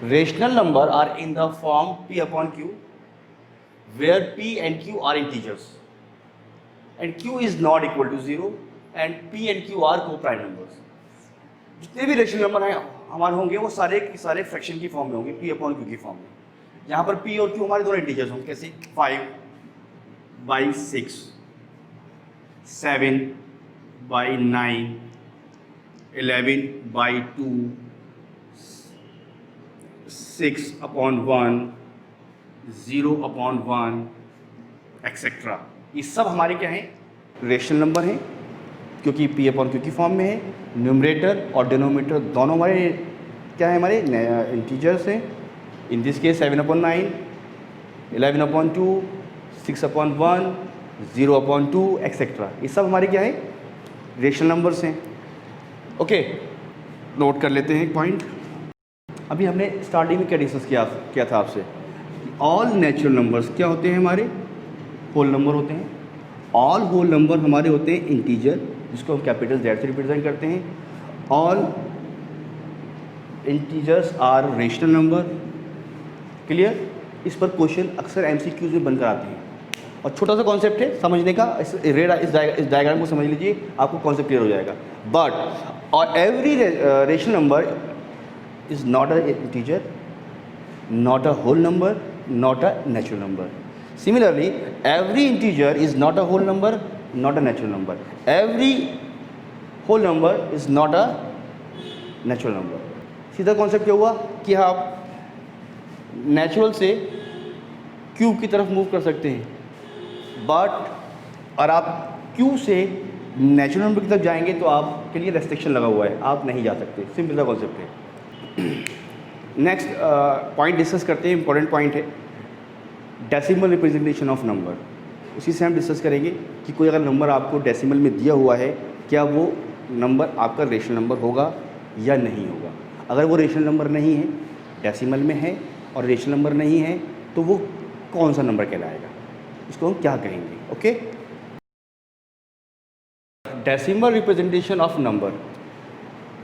Rational number are in the form P upon Q, where P and Q are integers, and Q is not equal to 0, and P and Q are co-prime numbers. जितने भी rational number हैं हमारे होंगे वो सारे के सारे fraction की फॉर्म में होंगे, P अपॉन Q की फॉर्म में. यहाँ पर P और Q हमारे दोनों इंटीजर्स होंगे. कैसे? 5/6, 7/9, 11/2, 6/1, 0/1, एक्सेट्रा. ये सब हमारे क्या हैं? रेशनल नंबर हैं, क्योंकि P अपॉन Q की फॉर्म में है. न्यूमरेटर और डिनोमिनेटर दोनों हमारे क्या है? हमारे इंटीजर्स हैं. इन दिस केस 7/9, 11/2, 6/1, 0/2, एक्सेट्रा. ये सब हमारे क्या है? रेशनल नंबर्स हैं. ओके, नोट कर लेते हैं एक पॉइंट. अभी हमने स्टार्टिंग में क्या डिस्कस किया था आपसे? ऑल नेचुरल नंबर्स क्या होते हैं? हमारे होल नंबर होते हैं. ऑल होल नंबर हमारे होते हैं इंटीजर, जिसको हम कैपिटल Z से रिप्रेजेंट करते हैं. All integers are rational number. Clear? इस पर क्वेश्चन अक्सर MCQs में बनकर आते हैं. और छोटा सा कॉन्सेप्ट है समझने का. इस डायग्राम को समझ लीजिए, आपको कॉन्सेप्ट क्लियर हो जाएगा. बट और every rational number is not a integer, not a whole number, not a natural number. Similarly, every integer is not a whole number, not a natural number. Every whole number is not a natural number. सीधा concept क्या हुआ कि आप natural से cube की तरफ move कर सकते हैं, बट और आप क्यूब से नेचुरल नंबर की तरफ जाएंगे तो आपके लिए रेस्ट्रिक्शन लगा हुआ है, आप नहीं जा सकते. सिंपल सा कॉन्सेप्ट है. नेक्स्ट पॉइंट डिस्कस करते हैं. इंपॉर्टेंट पॉइंट है डेसिमल रिप्रेजेंटेशन ऑफ नंबर. उसी से हम डिस्कस करेंगे कि कोई अगर नंबर आपको डेसिमल में दिया हुआ है, क्या वो नंबर आपका रेशनल नंबर होगा या नहीं होगा. अगर वो रेशनल नंबर नहीं है, डेसिमल में है और रेशनल नंबर नहीं है, तो वो कौन सा नंबर कहलाएगा, इसको हम क्या कहेंगे. Okay, decimal representation of number.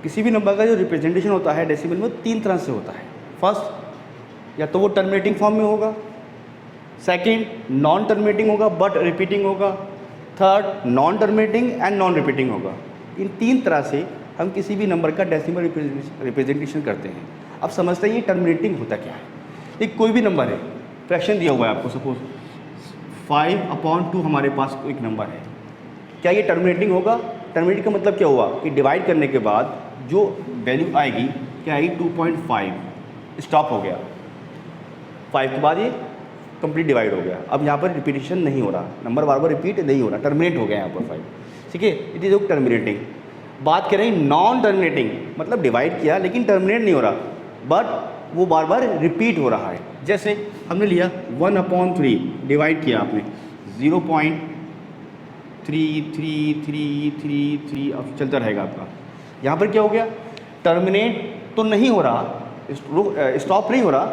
किसी भी नंबर का जो रिप्रेजेंटेशन होता है डेसिमल में, 3 तरह से होता है. फर्स्ट, या तो वो टर्मिनेटिंग फॉर्म में होगा. सेकंड, नॉन टर्मिनेटिंग होगा बट रिपीटिंग होगा. Third, non terminating and non repeating होगा. इन 3 तरह से हम किसी भी नंबर का डेसिमल रिप्रेजेंटेशन करते हैं. अब समझते हैं ये टर्मिनेटिंग होता क्या है. एक कोई भी नंबर है, फ्रैक्शन दिया हुआ है आपको, सपोज 5/2 हमारे पास एक नंबर है. क्या ये टर्मिनेटिंग होगा? टर्मिनेटिंग का मतलब क्या हुआ कि डिवाइड करने के बाद जो वैल्यू आएगी, क्या आएगी? 2.5. स्टॉप हो गया. 5 के बाद ये कंप्लीट डिवाइड हो गया. अब यहाँ पर रिपीटिशन नहीं हो रहा, नंबर बार बार रिपीट नहीं हो रहा, टर्मिनेट हो गया यहाँ पर 5. ठीक है, इट इज़ टर्मिनेटिंग. बात करें नॉन टर्मिनेटिंग, मतलब डिवाइड किया लेकिन टर्मिनेट नहीं हो रहा, बट वो बार बार रिपीट हो रहा है. जैसे हमने लिया 1/3, डिवाइड किया आपने 0.3333, अब चलता रहेगा आपका. यहाँ पर क्या हो गया? टर्मिनेट तो नहीं हो रहा, स्टॉप नहीं हो रहा,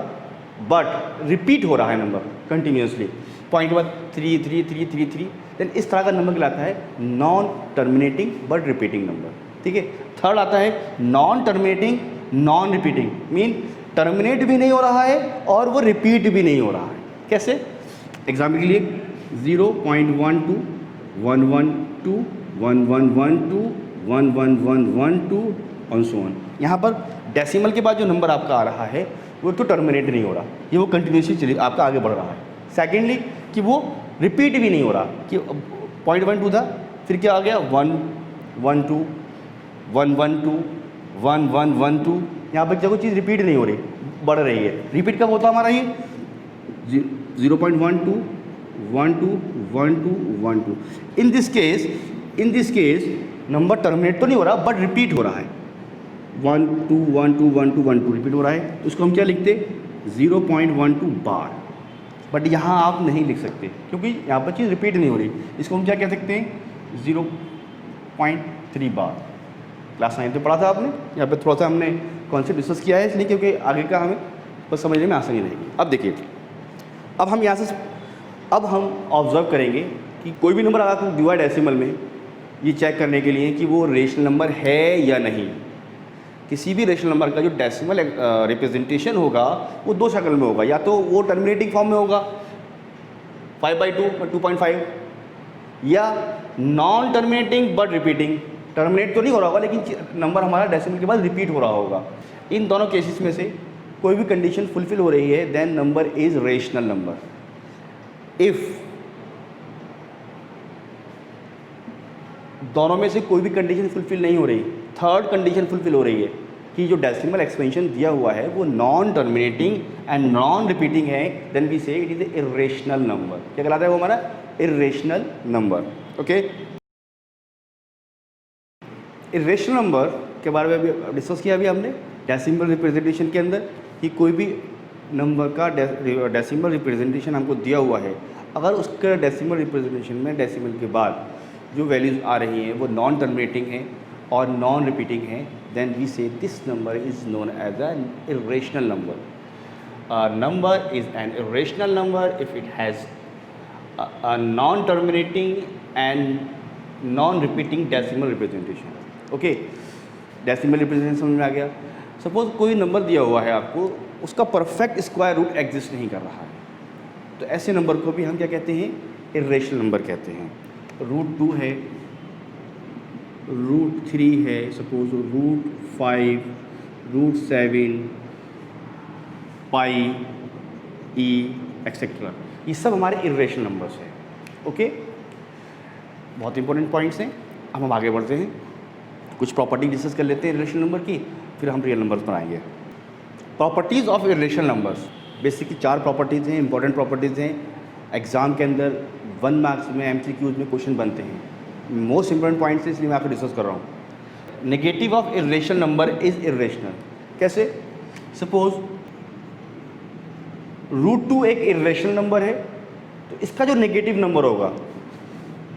बट रिपीट हो रहा है नंबर कंटिन्यूसली. पॉइंट के बाद 3333. देन इस तरह का नंबर कहलाता है non terminating but repeating number. ठीक है. थर्ड आता है non terminating non repeating, mean terminate भी नहीं हो रहा है और वो रिपीट भी नहीं हो रहा है. कैसे? एग्जाम्पल के लिए 0.12, 112, 1112, 11112 और सो ऑन. यहाँ पर डेसिमल के बाद जो नंबर आपका आ रहा है वो तो टर्मिनेट नहीं हो रहा, ये वो कंटिन्यूसली आपका आगे बढ़ रहा है. सेकेंडली कि वो रिपीट भी नहीं हो रहा, कि 0.12 था, फिर क्या आ गया 112, 112, 1112. यहाँ पर कोई चीज़ रिपीट नहीं हो रही, बढ़ रही है. रिपीट कब होता हमारा ये? 0.12, 12, 12, 12. इन दिस केस नंबर टर्मिनेट तो नहीं हो रहा बट रिपीट हो रहा है. 1 2 1 2 1 2 1 2 रिपीट हो रहा है. उसको हम क्या लिखते? 0.12 बार. बट यहाँ आप नहीं लिख सकते क्योंकि यहाँ पर चीज़ रिपीट नहीं हो रही. इसको हम क्या कह सकते हैं? 0.3 बार. क्लास 9 में पढ़ा था आपने. यहाँ पे थोड़ा सा हमने कॉन्सेप्ट डिस्कस किया है, इसलिए क्योंकि आगे का हमें बस समझने में आसानी रहेगी. अब देखिए, अब हम यहाँ से ऑब्जर्व करेंगे कि कोई भी नंबर अगर दिया डेसिमल में, ये चेक करने के लिए कि वो रेशनल नंबर है या नहीं. किसी भी रेशनल नंबर का जो डेसिमल रिप्रेजेंटेशन होगा वो दो शक्ल में होगा, या तो वो टर्मिनेटिंग फॉर्म में होगा 5/2 और 2.5, या non terminating but repeating. Terminate तो नहीं हो रहा होगा लेकिन नंबर हमारा डेसिमल के बाद रिपीट हो रहा होगा। इन दोनों केसेस में से कोई भी कंडीशन फुलफिल हो रही है then number is rational number. If दोनों में से कोई भी कंडीशन फुलफिल नहीं हो रही, थर्ड कंडीशन फुलफिल हो रही है कि जो डेसिमल एक्सपेंशन दिया हुआ है वो non terminating and non repeating है, देन वी से it is a irrational number. क्या कहलाता है वो हमारा? Irrational number. Okay, irrational number के बारे में भी डिस्कस किया अभी हमने डेसिमल रिप्रेजेंटेशन के अंदर कि कोई भी नंबर का डेसिमल रिप्रेजेंटेशन हमको दिया हुआ है, अगर उसके डेसिमल रिप्रेजेंटेशन में डेसिमल के बाद जो वैल्यूज़ आ रही हैं वो नॉन टर्मिनेटिंग हैं और नॉन रिपीटिंग हैं, then we say this number is known as an irrational number. Number is an irrational number if it has a non-terminating and non-repeating decimal representation। Okay, decimal representation समझ में आ गया। Suppose कोई number दिया हुआ है आपको, उसका परफेक्ट स्क्वायर रूट एग्जिस्ट नहीं कर रहा है, तो ऐसे नंबर को भी हम क्या कहते हैं? इर्रेशनल नंबर कहते हैं। √2 है, √3 है, सपोज √5, √7, पाई, ई एक्सेट्रा, ये सब हमारे इर्रेशनल नंबर्स हैं। ओके, बहुत इंपॉर्टेंट पॉइंट्स हैं। अब हम आगे बढ़ते हैं, कुछ प्रॉपर्टी डिस्कस कर लेते हैं इर्रेशनल नंबर की, फिर हम रियल नंबर्स बनाएंगे। Properties of irrational numbers, basically 4 properties हैं, इंपॉर्टेंट प्रॉपर्टीज़ हैं। एग्जाम के अंदर 1 मार्क्स में MCQs में क्वेश्चन बनते हैं। मोस्ट इंपॉर्टेंट पॉइंट्स इसलिए मैं आपको डिस्कस कर रहा हूँ। Negative of irrational number is irrational. कैसे? सपोज √2 एक इर्रेशनल नंबर है, तो इसका जो नेगेटिव नंबर होगा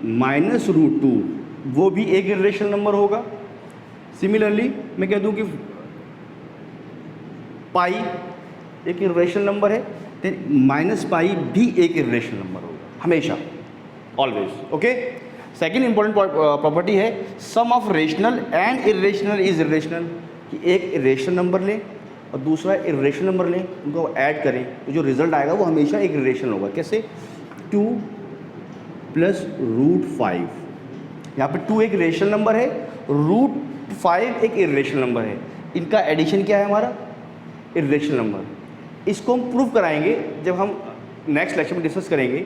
-√2 वो भी एक इर्रेशनल नंबर होगा। सिमिलरली मैं कह दूं कि पाई एक इर्रेशनल नंबर है, तो -पाई भी एक इर्रेशनल नंबर होगा हमेशा, always. Okay, second important property है sum of rational and irrational is irrational, कि एक इर्रेशनल नंबर लें और दूसरा इर्रेशनल नंबर लें, उनको ऐड करें तो जो रिजल्ट आएगा वो हमेशा एक इर्रेशनल होगा। कैसे? 2 + √5, यहाँ पे 2 एक रेशनल नंबर है, √5 एक इर्रेशनल नंबर है, इनका एडिशन क्या है? हमारा इर्रेशनल नंबर। इसको हम प्रूव कराएंगे जब हम नेक्स्ट लेक्चर में डिस्कस करेंगे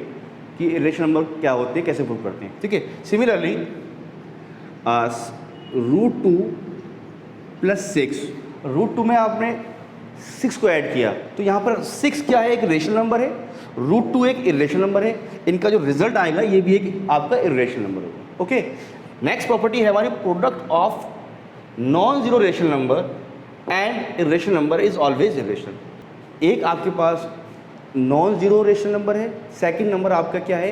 कि इर्रेशनल नंबर क्या होते हैं, कैसे प्रूव करते हैं। ठीक है, सिमिलरली √2 + 6, √2 में आपने 6 को ऐड किया, तो यहाँ पर 6 क्या है? एक रेशनल नंबर है, √2 एक इर्रेशनल नंबर है, इनका जो रिजल्ट आएगा ये भी एक आपका इर्रेशनल नंबर होगा। ओके, नेक्स्ट प्रॉपर्टी है हमारी product of non zero rational number and irrational number is always irrational. एक आपके पास नॉन जीरो रेशनल नंबर है, सेकंड नंबर आपका क्या है?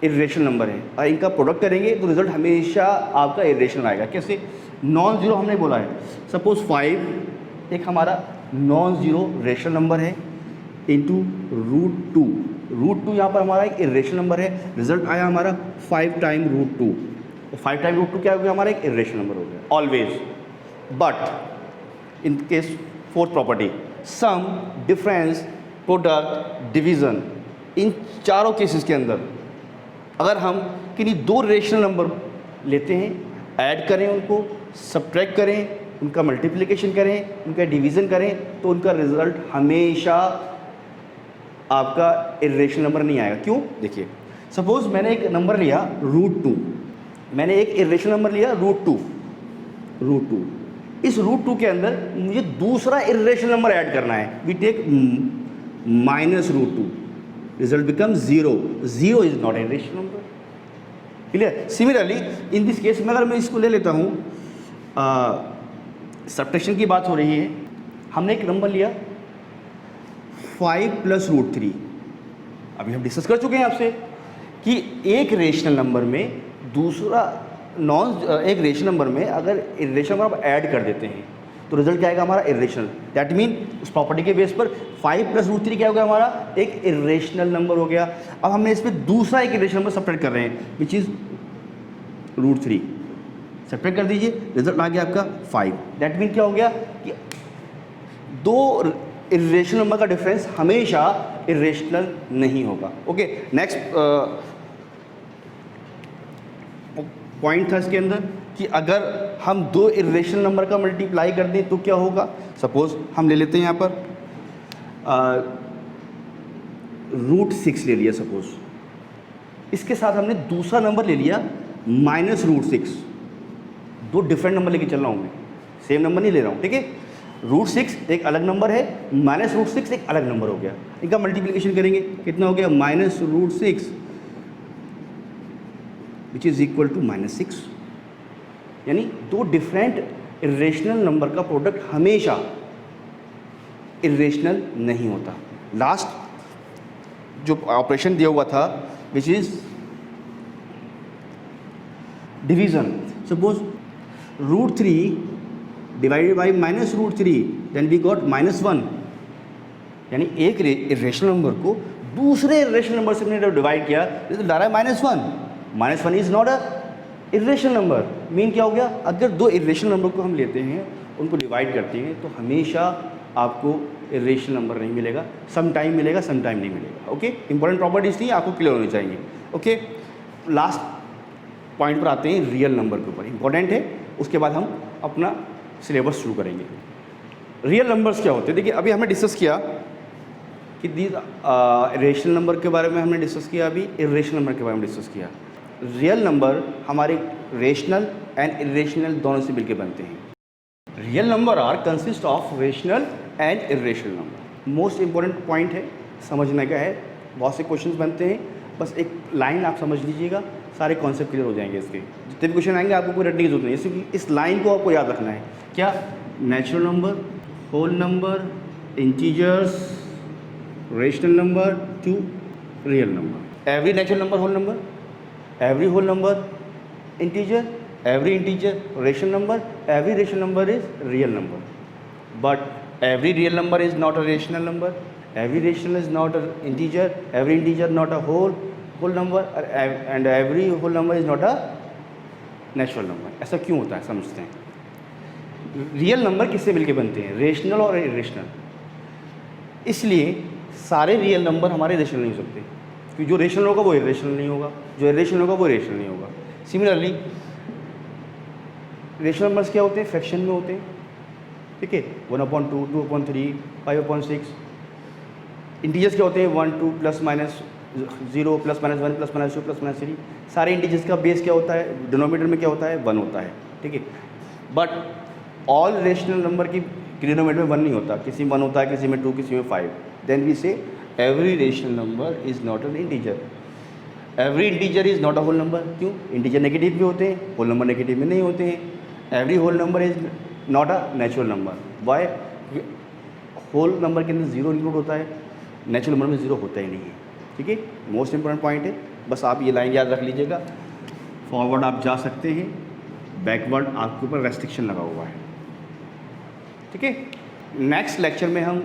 इर्रेशनल नंबर है, और इनका प्रोडक्ट करेंगे तो रिजल्ट हमेशा आपका इर्रेशनल आएगा। कैसे? नॉन जीरो हमने बोला है, सपोज 5 एक हमारा नॉन जीरो रेशनल नंबर है इंटू √2, √2 यहाँ पर हमारा एक इर्रेशनल नंबर है, रिजल्ट आया हमारा 5 टाइम √2, तो 5 टाइम √2 क्या हो गया? हमारा एक इर्रेशनल नंबर हो गया always. But in case fourth property sum, difference, product, division, इन चारों केसेस के अंदर अगर हम किन्हीं 2 रेशनल नंबर लेते हैं, ऐड करें, उनको सब्ट्रैक्ट करें, उनका मल्टीप्लिकेशन करें, उनका डिवीज़न करें, तो उनका रिजल्ट हमेशा आपका इर्रेशनल नंबर नहीं आएगा। क्यों? देखिए, सपोज मैंने एक नंबर लिया √2, मैंने एक इर्रेशनल नंबर लिया √2, इस √2 के अंदर मुझे दूसरा इर्रेशनल नंबर ऐड करना है, we take -√2, result become 0 is not a rational number. Clear? Similarly in this case में अगर मैं इसको ले लेता हूँ, सब्ट्रैक्शन की बात हो रही है, हमने एक नंबर लिया 5 + √3, अभी हम डिस्कस कर चुके हैं आपसे कि एक रेशनल नंबर में दूसरा एक रेशनल नंबर में अगर इर्रेशनल नंबर आप ऐड कर देते हैं तो रिजल्ट क्या आएगा? हमारा इर्रेशनल। दैट मीन उस प्रॉपर्टी के बेस पर 5 + √3 क्या हो गया? हमारा एक इर्रेशनल नंबर हो गया। अब हमने इसमें दूसरा एक इर्रेशनल नंबर सब्ट्रैक्ट कर रहे हैं विच इज़ √3, सब्ट्रैक्ट कर दीजिए, रिजल्ट आ गया आपका 5। दैट मीन क्या हो गया कि दो इरेशनल नंबर का डिफरेंस हमेशा इरेशनल नहीं होगा। ओके, नेक्स्ट पॉइंट था इसके अंदर कि अगर हम दो इरेशनल नंबर का मल्टीप्लाई कर दें तो क्या होगा। सपोज हम ले लेते हैं यहाँ पर √6 ले लिया सपोज, इसके साथ हमने दूसरा नंबर ले लिया -√6। दो डिफरेंट नंबर लेके चल रहा हूँ मैं, सेम नंबर नहीं ले रहा हूँ, ठीक है। √6 एक अलग नंबर है, -√6 एक अलग नंबर हो गया। इनका मल्टीप्लिकेशन करेंगे, कितना हो गया -√6 विच इज़ इक्वल टू -6। यानी दो डिफरेंट इरेशनल नंबर का प्रोडक्ट हमेशा इरेशनल नहीं होता। लास्ट जो ऑपरेशन दिया हुआ था which is division, suppose √3 divided by -√3, then we got -1। यानी एक इरेशनल नंबर को दूसरे इरेशनल नंबर से हमने डिवाइड किया, तो ला रहा है -1। -1 is not a irrational number. Mean क्या हो गया, अगर दो इरेशनल नंबर को हम लेते हैं, उनको डिवाइड करते हैं, तो हमेशा आपको इरेशनल नंबर नहीं मिलेगा, सम टाइम मिलेगा, सम टाइम नहीं मिलेगा। ओके, इंपॉर्टेंट प्रॉपर्टीज थी, आपको क्लियर होनी चाहिए। ओके, लास्ट पॉइंट पर आते हैं रियल नंबर के ऊपर, इंपॉर्टेंट है। उसके बाद हम अपना सिलेबस शुरू करेंगे। रियल नंबर्स क्या होते हैं, देखिए अभी हमने डिस्कस किया कि रेशनल नंबर के बारे में हमने डिस्कस किया, अभी इरेशनल नंबर के बारे में डिस्कस किया। रियल नंबर हमारे रेशनल एंड इरेशनल दोनों से मिलकर बनते हैं। Real number are consist of rational and irrational number. Most important point है, समझने का है। बहुत से क्वेश्चंस बनते हैं, बस एक लाइन आप समझ लीजिएगा, सारे कॉन्सेप्ट क्लियर हो जाएंगे इसके। जितने भी क्वेश्चन आएंगे आपको कोई रटने की जरूरत नहीं है, सिर्फ इस लाइन को आपको याद रखना है। क्या, natural number, whole number, integers, rational number to real number. Every natural number whole number, every whole number integer, every integer rational number, every rational number is real number, but every real number is not a rational number, every rational is not an integer, every integer not a whole number, and every whole number is not a natural number। ऐसा क्यों होता है समझते हैं। Real number किससे मिलके बनते हैं, रेशनल और इरेशनल। इसलिए सारे रियल नंबर हमारे रेशनल नहीं हो सकते, क्योंकि जो रेशनल होगा वो इरेशनल नहीं होगा, जो इरेशनल होगा वो रेशनल नहीं होगा। सिमिलरली रेशनल नंबर्स क्या होते हैं, फ्रैक्शन में होते हैं, ठीक है, 1/2, 2/3, 5/6। इंटीजर्स क्या होते हैं, 1, 2, +- 0, +-1, +-2, +-3। सारे इंटीजर्स का बेस क्या होता है, डिनोमिनेटर में क्या होता है, 1 होता है, ठीक है। बट ऑल रेशनल नंबर की डिनोमिनेटर में 1 नहीं होता, किसी में 1 होता है, किसी में 2, किसी में 5। देन वी से every rational number is not an integer, every integer is not a whole number। क्यों, इंटीजर नेगेटिव भी होते हैं, होल नंबर नेगेटिव में नहीं होते हैं। every whole number is not a natural number, why, whole number के अंदर 0 इंक्लूड होता है, नेचुरल नंबर में 0 होता ही नहीं है, ठीक है। मोस्ट इंपॉर्टेंट पॉइंट है, बस आप ये लाइन याद रख लीजिएगा। फॉरवर्ड आप जा सकते हैं, बैकवर्ड आपके ऊपर रेस्ट्रिक्शन लगा हुआ है, ठीक है। नेक्स्ट लेक्चर में हम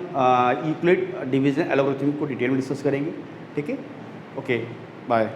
यूक्लिड डिवीज़न एल्गोरिथम को डिटेल में डिस्कस करेंगे, ठीक है। Okay, bye.